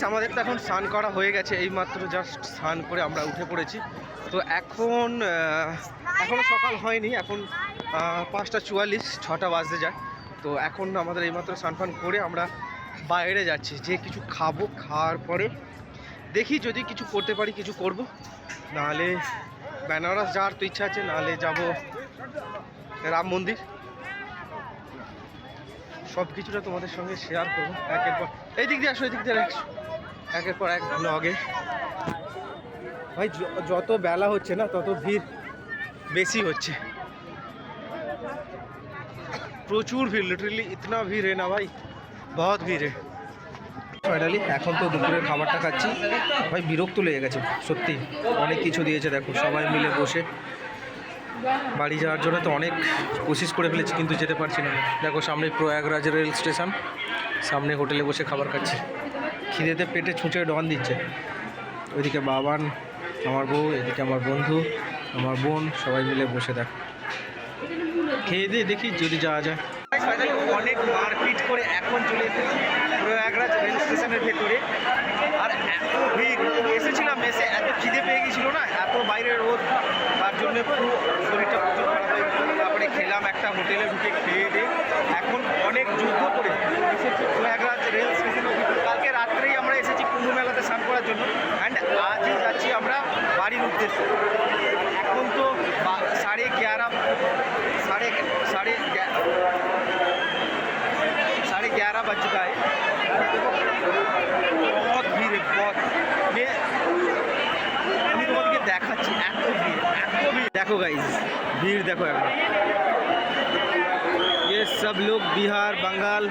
আমাদের তো এখন স্নান করা হয়ে গেছে, এইমাত্র জাস্ট স্নান করে আমরা উঠে পড়েছি। তো এখনও সকাল হয়নি, এখন 5:44, 6টা বাজতে যায়। তো এখন আমাদের এইমাত্র স্নান ফান করে আমরা বাইরে যাচ্ছি, যে কিছু খাবো, খাওয়ার পরে দেখি যদি কিছু করতে পারি কিছু করব, নাহলে বেনারস যাওয়ার তো ইচ্ছা আছে, নাহলে যাব রাম মন্দির। সব কিছুটা তোমাদের সঙ্গে শেয়ার করবো একের পর। এই দিক দিয়ে আসো, এই দিক দিয়ে আসো, একের পর এক ব্লগে। ভাই যত বেলা হচ্ছে না তত ভিড় বেশি হচ্ছে, প্রচুর ভিড়, লিটারেলি ইতনা ভিড় है ना ভাই, বহুত ভিড় है। ফাইনালি এখন তো দুপুরের খাবারটা খাচ্ছি, ভাই বিরক্ত লেগে গেছে সত্যি, অনেক কিছু দিয়েছে দেখো, সবাই মিলে বসে। বাড়ি যাওয়ার জন্য তো অনেক কোশিশ করে ফেলেছি কিন্তু যেতে পারছি না। দেখো সামনে প্রয়াগরাজ রেল স্টেশন, সামনে হোটেলে বসে খাবার খাচ্ছি, খিদেতে পেটে ছুঁচে ডন দিচ্ছে। ওইদিকে বাবান, আমার বউ, এদিকে আমার বন্ধু, আমার বোন, সবাই মিলে বসে দেখো, খেয়ে দিয়ে দেখি যদি যাওয়া যায়। অনেক মারপিট করে এখন চলে এসেছি প্রয়াগরাজ রেল স্টেশনের ভেতরে, আর এত ভিড়, এসেছিলাম এসে এত খিদে পেয়ে গেছিলো না, এত বাইরে রোদ, তার জন্য পুরো শরীরটা প্রচুর খারাপ হয়ে গেছিলো। তারপরে খেলাম একটা হোটেলে, ঢুকে খেয়ে দিয়ে এখন অনেক যুদ্ধ করে এসেছি প্রয়াগরাজ রেল স্টেশনের ভিতরে। কালকে রাত্রেই আমরা এসেছি কুম্ভ মেলাতে স্নান করার জন্য, অ্যান্ড আজই যাচ্ছি আমরা বাড়ির উদ্দেশ্যে। এখন তো 11:30 बज चुका है, बहुत भीड़ है, बहुत। আমি তোমাদেরকে দেখাচ্ছি এত ভিড়, দেখো গাইজ, ভিড় দেখো একবার। ये सब लोग बिहार बंगाल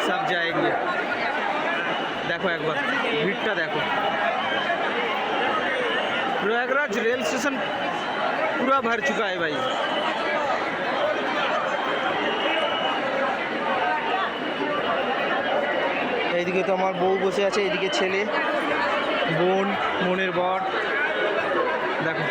सब जाएंगे, देखो একবার ভিড়টা দেখো। प्रयागराज रेल स्टेशन पूरा भर चुका है भाई। এইদিকে তো আমার বউ বসে আছে, এইদিকে ছেলে, বোন, বোনের বর, দেখো।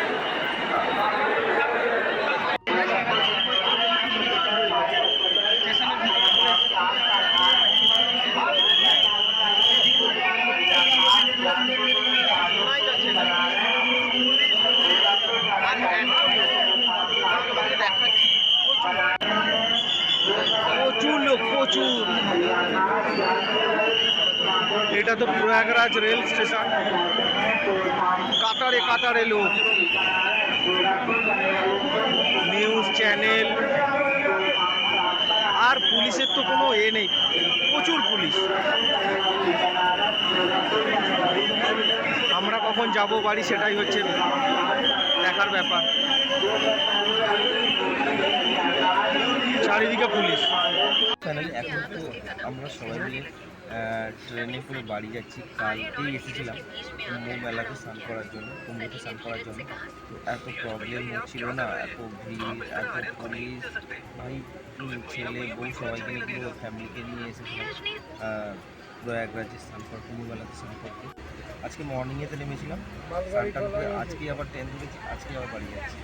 প্রচুর লোক, প্রচুর। এটা তো প্রয়াগরাজ রেল স্টেশন, কাতারে কাতারে লোক, নিউজ চ্যানেল, আর পুলিশের তো কোনো নেই, প্রচুর পুলিশ। আমরা কখন যাব বাড়ি সেটাই হচ্ছে দেখার ব্যাপার, চারিদিকে পুলিশ। ফাইনালি এখন তো আমরা সবাই মিলে ট্রেনে করে বাড়ি যাচ্ছি। কালকেই এসেছিলাম কুম্ভ মেলাতে স্নান করার জন্য, কুম্ভতে স্নান করার জন্য। তো এত প্রবলেম হচ্ছিল না, এত ভিড়, এত পুলিশ, ভাই ছেলে বউ সবাইকে নিয়ে পুরো ফ্যামিলিকে নিয়ে এসেছিলাম প্রয়াগরাজে স্নান করা, কুম্ভ মেলাতে স্নান করতে। আজকে মর্নিংয়েতে নেমেছিলাম, স্নানটা করে আজকেই আবার ট্রেন ধরেছি, আজকে আবার বাড়ি যাচ্ছি।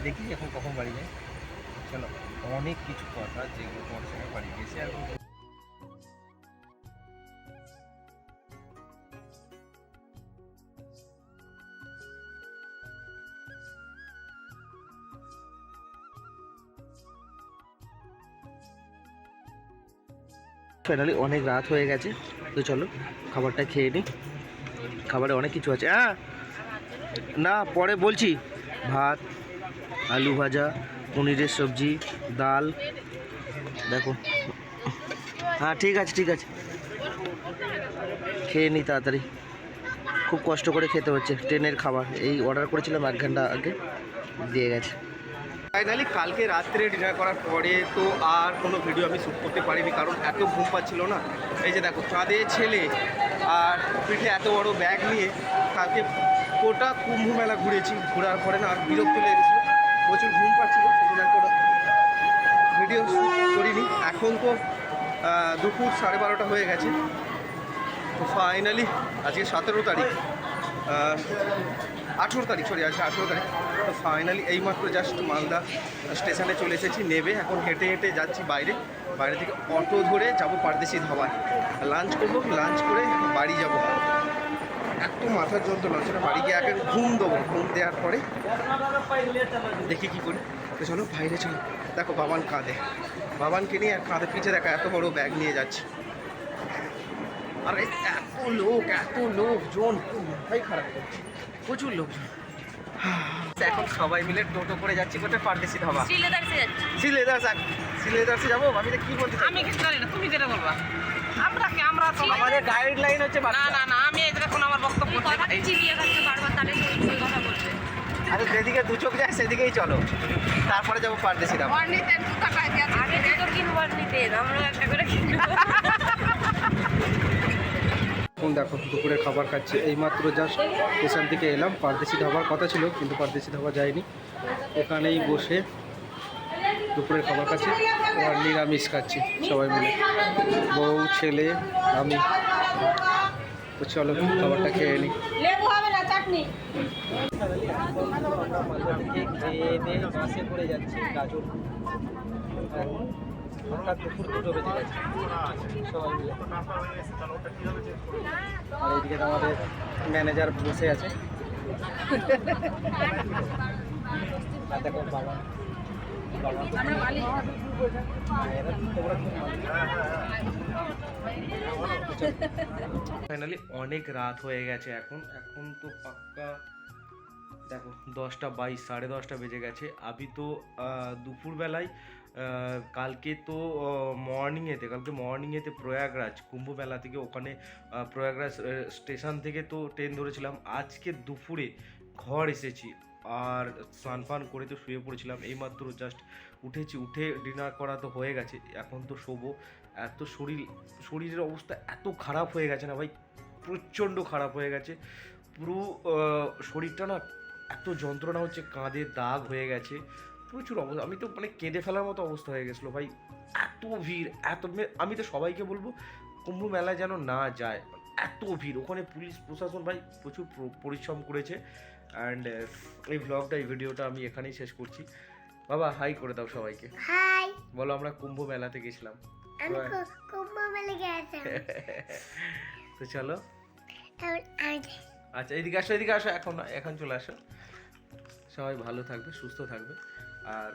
দেখি এখন কখন বাড়ি যায়। চলো, অনেক কিছু কথা যেগুলো তোমার সঙ্গে বাড়ি গেছে আর ফাইনালি অনেক রাত হয়ে গেছে। তো চলো খাবারটা খেয়ে নিই, খাবারে অনেক কিছু আছে। হ্যাঁ না পরে বলছি, ভাত, আলু ভাজা, পনিরের সবজি, ডাল, দেখো। হ্যাঁ ঠিক আছে ঠিক আছে, খেয়ে নিই তাড়াতাড়ি, খুব কষ্ট করে খেতে হচ্ছে, ট্রেনের খাবার। এই অর্ডার করেছিলাম 1 ঘন্টা আগে, দিয়ে গেছে। ফাইনালি কালকে রাত্রে ডিনার করার পরে তো আর কোনো ভিডিও আমি শ্যুট করতে পারিনি, কারণ এত ঘুম পাচ্ছিল না। এই যে দেখো চাঁদে ছেলে আর পিঠে এত বড় ব্যাগ নিয়ে কালকে গোটা কুম্ভ মেলা ঘুরেছি, ঘোরার পরে না আর বিরক্ত লেগে গেছিলো, প্রচুর ঘুম পাচ্ছিল, ডিনার করে ভিডিও শ্যুট করিনি। এখন তো দুপুর 12:30 হয়ে গেছে। তো ফাইনালি আজকে 17 তারিখ, 18 তারিখ, সরি আজকে 18 তারিখ। তো ফাইনালি এইমাত্র জাস্ট মালদা স্টেশনে চলে এসেছি, নেবে এখন হেঁটে হেঁটে যাচ্ছি বাইরে থেকে অটো ধরে যাব পারদেশি ধাবায়, লাঞ্চ করবো, লাঞ্চ করে বাড়ি যাব। এত মাথার যন্ত্রণা হচ্ছে না, বাড়ি গিয়ে আগে ঘুম দেবো, ঘুম দেওয়ার পরে দেখি কী করি। তো চলো বাইরে চলো। দেখো বাবান কাঁদে, বাবানকে নিয়ে আর কাঁধে পিঠে দেখা এত বড় ব্যাগ নিয়ে যাচ্ছে, আর এত লোকজন ভাই খারাপ করছে, প্রচুর লোকজন। এখন সবাই মিলে টোটো করে যাচ্ছি কোথায়, পারদেশি ধাবা, শ্রীলেদার্সে যাবো। আমি তো কি বলতে, আমি কিছু জানি না, তুমি যেটা বলবা। আমরা তো আমাদের গাইডলাইন হচ্ছে না আমি এখন আমার বক্তব্য আরে যেদিকে দু চোখ যায় সেদিকেই চলো, তারপরে যাবো পারদেশি ধাবা। এখন দেখো দুপুরে খাবার খাচ্ছে, এইমাত্র জাস্ট স্টেশন থেকে এলাম। পারদেশি ধাবার কথা ছিল কিন্তু পারদেশি ধাবা যায়নি, এখানেই বসে দুপুরের খাবার খাচ্ছি আর নিরামিষ খাচ্ছি সবাই মিলে, বউ ছেলে আমি। তো চলো খাবারটা খেয়ে নিই। বাসে করে যাচ্ছি গাজর, হঠাৎ দুপুর 2টো বেজে গেছে সবাই মিলে। আর এইদিকে আমাদের ম্যানেজার বসে আছে, আর দেখো বাবা ফাইনালি অনেক রাত হয়ে গেছে, এখন তো পাক্কা দেখো 10টা 22, 10:30 বেজে গেছে। আমি তো দুপুরবেলায় কালকে মর্নিংয়েতে প্রয়াগরাজ কুম্ভ মেলা থেকে, ওখানে প্রয়াগরাজ স্টেশন থেকে তো ট্রেন ধরেছিলাম। আজকে দুপুরে ঘর এসেছি আর স্নান ফান করে তো শুয়ে পড়েছিলাম, এইমাত্র জাস্ট উঠেছি, উঠে ডিনার করা তো হয়ে গেছে, এখন তো শোবো। এত শরীরের অবস্থা এত খারাপ হয়ে গেছে না ভাই, প্রচণ্ড খারাপ হয়ে গেছে পুরো শরীরটা না, এত যন্ত্রণা হচ্ছে, কাঁধে দাগ হয়ে গেছে, প্রচুর অবস্থা। আমি তো মানে কেঁদে ফেলার মতো অবস্থা হয়ে গেছিলো ভাই, এত ভিড় আমি তো সবাইকে বলবো কুম্ভ মেলায় যেন না যায়, এত ভিড়। ওখানে পুলিশ প্রশাসন ভাই প্রচুর পরিশ্রম করেছে। অ্যান্ড এই ভিডিওটা আমি এখানেই শেষ করছি। বাবা হাই করে দাও সবাইকে, হাই বলো। আমরা কুম্ভ মেলাতে গেছিলাম, কুম্ভ মেলা গেছিলাম। তো চলো, আচ্ছা এদিকে আসো, এখন চলে আসো। সবাই ভালো থাকবে, সুস্থ থাকবে, আর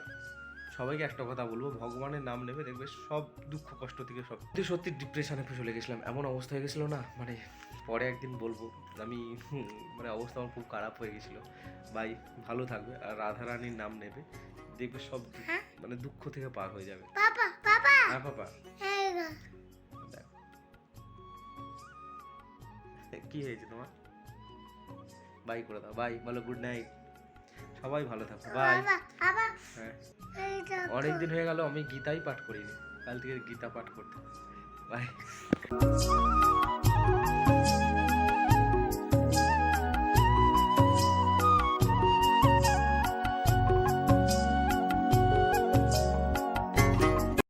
সবাইকে একটা কথা বলবো, ভগবানের নাম নেবে, দেখবে সব দুঃখ কষ্ট থেকে সত্যি ডিপ্রেশনে চলে গেছিলাম, এমন অবস্থা হয়ে গেছিলো না, মানে পরে একদিন বলবো। আমি মানে অবস্থা আমার খুব খারাপ হয়ে গেছিলো। ভাই ভালো থাকবে আর রাধারানীর নাম নেবে, দেখবে সব মানে দুঃখ থেকে পার হয়ে যাবে। হ্যাঁ পাপা, কি হয়েছে তোমার? বাই করে দাও, বাই বলো, গুড নাইট, সবাই ভালো থাকো, বাই। হ্যাঁ অনেকদিন হয়ে গেল আমি গীতাই পাঠ করিনি, কাল থেকে গীতা পাঠ করতে। বাই।